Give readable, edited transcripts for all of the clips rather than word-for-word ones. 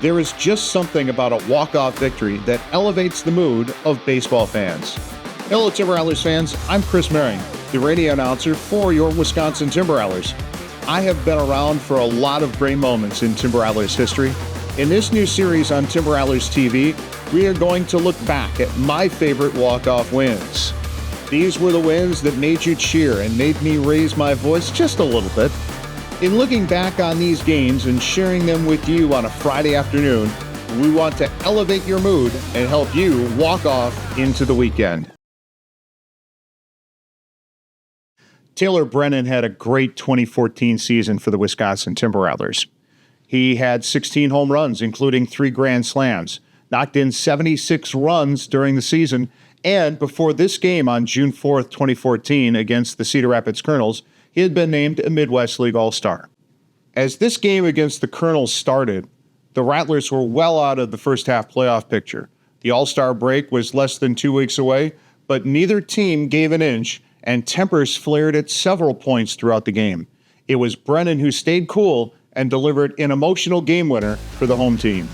There is just something about a walk-off victory that elevates the mood of baseball fans. Hello, Timber Rattlers fans. I'm Chris Mehring, the radio announcer for your Wisconsin Timber Rattlers. I have been around for a lot of great moments in Timber Rattlers history. In this new series on Timber Rattlers TV, we are going to look back at my favorite walk-off wins. These were the wins that made you cheer and made me raise my voice just a little bit. In looking back on these games and sharing them with you on a Friday afternoon, we want to elevate your mood and help you walk off into the weekend. Taylor Brennan had a great 2014 season for the Wisconsin Timber Rattlers. He had 16 home runs, including 3 grand slams, knocked in 76 runs during the season, and before this game on June 4th, 2014 against the Cedar Rapids Colonels, he had been named a Midwest League All-Star. As this game against the Colonels started, the Rattlers were well out of the first half playoff picture. The All-Star break was less than 2 weeks away, but neither team gave an inch, and tempers flared at several points throughout the game. It was Brennan who stayed cool and delivered an emotional game winner for the home team.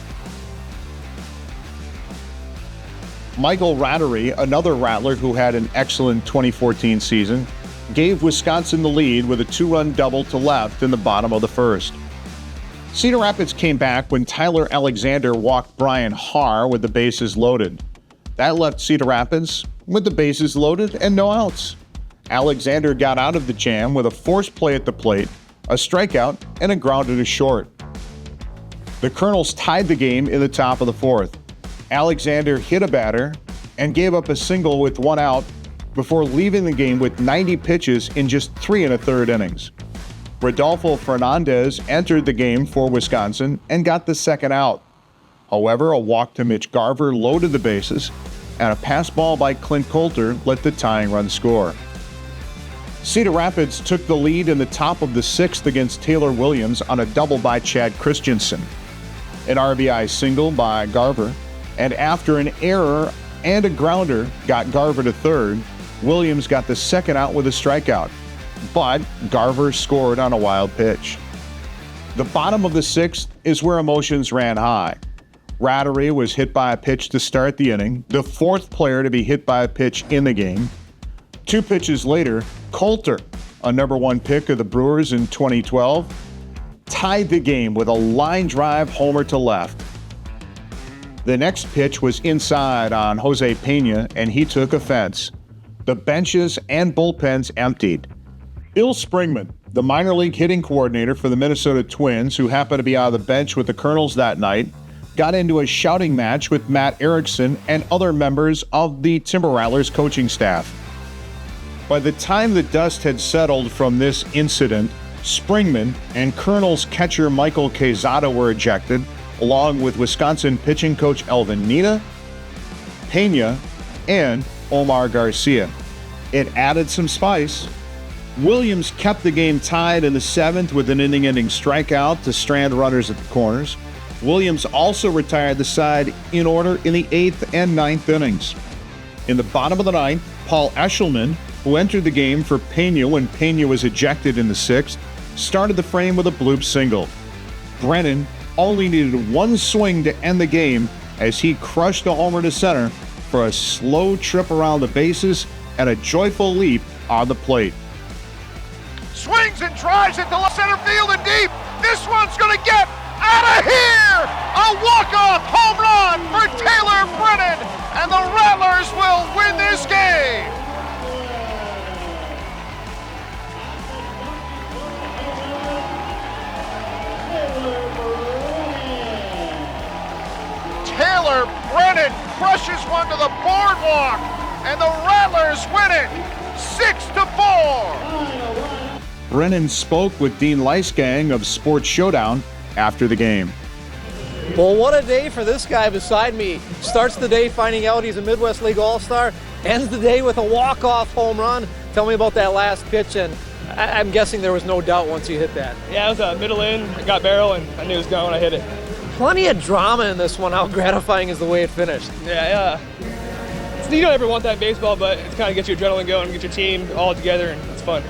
Michael Rattery, another Rattler who had an excellent 2014 season, gave Wisconsin the lead with a 2-run double to left in the bottom of the first. Cedar Rapids came back when Tyler Alexander walked Brian Haar with the bases loaded. That left Cedar Rapids with the bases loaded and no outs. Alexander got out of the jam with a forced play at the plate, a strikeout, and a grounder to short. The Colonels tied the game in the top of the fourth. Alexander hit a batter and gave up a single with 1 out before leaving the game with 90 pitches in just 3 1/3 innings. Rodolfo Fernandez entered the game for Wisconsin and got the second out. However, a walk to Mitch Garver loaded the bases, and a pass ball by Clint Coulter let the tying run score. Cedar Rapids took the lead in the top of the 6th against Taylor Williams on a double by Chad Christensen. An RBI single by Garver, and after an error and a grounder got Garver to third, Williams got the second out with a strikeout, but Garver scored on a wild pitch. The bottom of the 6th is where emotions ran high. Rattery was hit by a pitch to start the inning, the 4th player to be hit by a pitch in the game. 2 pitches later, Coulter, a number 1 pick of the Brewers in 2012, tied the game with a line drive homer to left. The next pitch was inside on Jose Pena, and he took offense. The benches and bullpens emptied. Bill Springman, the minor league hitting coordinator for the Minnesota Twins, who happened to be on the bench with the Colonels that night, got into a shouting match with Matt Erickson and other members of the Timber Rattlers coaching staff. By the time the dust had settled from this incident, Springman and Colonels catcher Michael Quezada were ejected, along with Wisconsin pitching coach Elvin Nina, Pena, and Omar Garcia. It added some spice. Williams kept the game tied in the 7th with an inning-ending strikeout to strand runners at the corners. Williams also retired the side in order in the 8th and 9th innings. In the bottom of the 9th, Paul Eshelman, who entered the game for Pena when Pena was ejected in the 6th, started the frame with a bloop single. Brennan only needed 1 swing to end the game as he crushed a homer to center for a slow trip around the bases and a joyful leap on the plate. Swings and drives it to left center field and deep. This one's going to get out of here! A walk-off home run for Taylor Brennan, and the Rattlers will win this game! Taylor Brennan crushes one to the boardwalk, and the Rattlers win it 6-4. Brennan spoke with Dean Leisgang of Sports Showdown after the game. Well, what a day for this guy beside me. Starts the day finding out he's a Midwest League All-Star, ends the day with a walk-off home run. Tell me about that last pitch, and I'm guessing there was no doubt once you hit that. Yeah, it was a middle in, I got barrel, and I knew it was going when I hit it. Plenty of drama in this one. How gratifying is the way it finished? Yeah. You don't ever want that in baseball, but it kind of gets your adrenaline going, get your team all together, and it's fun.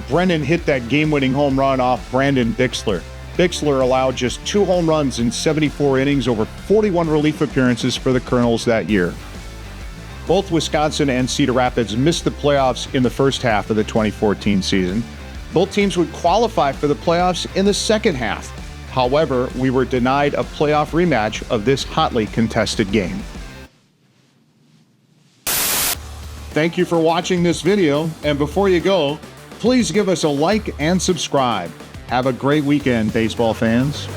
Brennan hit that game-winning home run off Brandon Bixler. Bixler allowed just 2 home runs in 74 innings over 41 relief appearances for the Colonels that year. Both Wisconsin and Cedar Rapids missed the playoffs in the first half of the 2014 season. Both teams would qualify for the playoffs in the second half. However, we were denied a playoff rematch of this hotly contested game. Thank you for watching this video, and before you go, please give us a like and subscribe. Have a great weekend, baseball fans.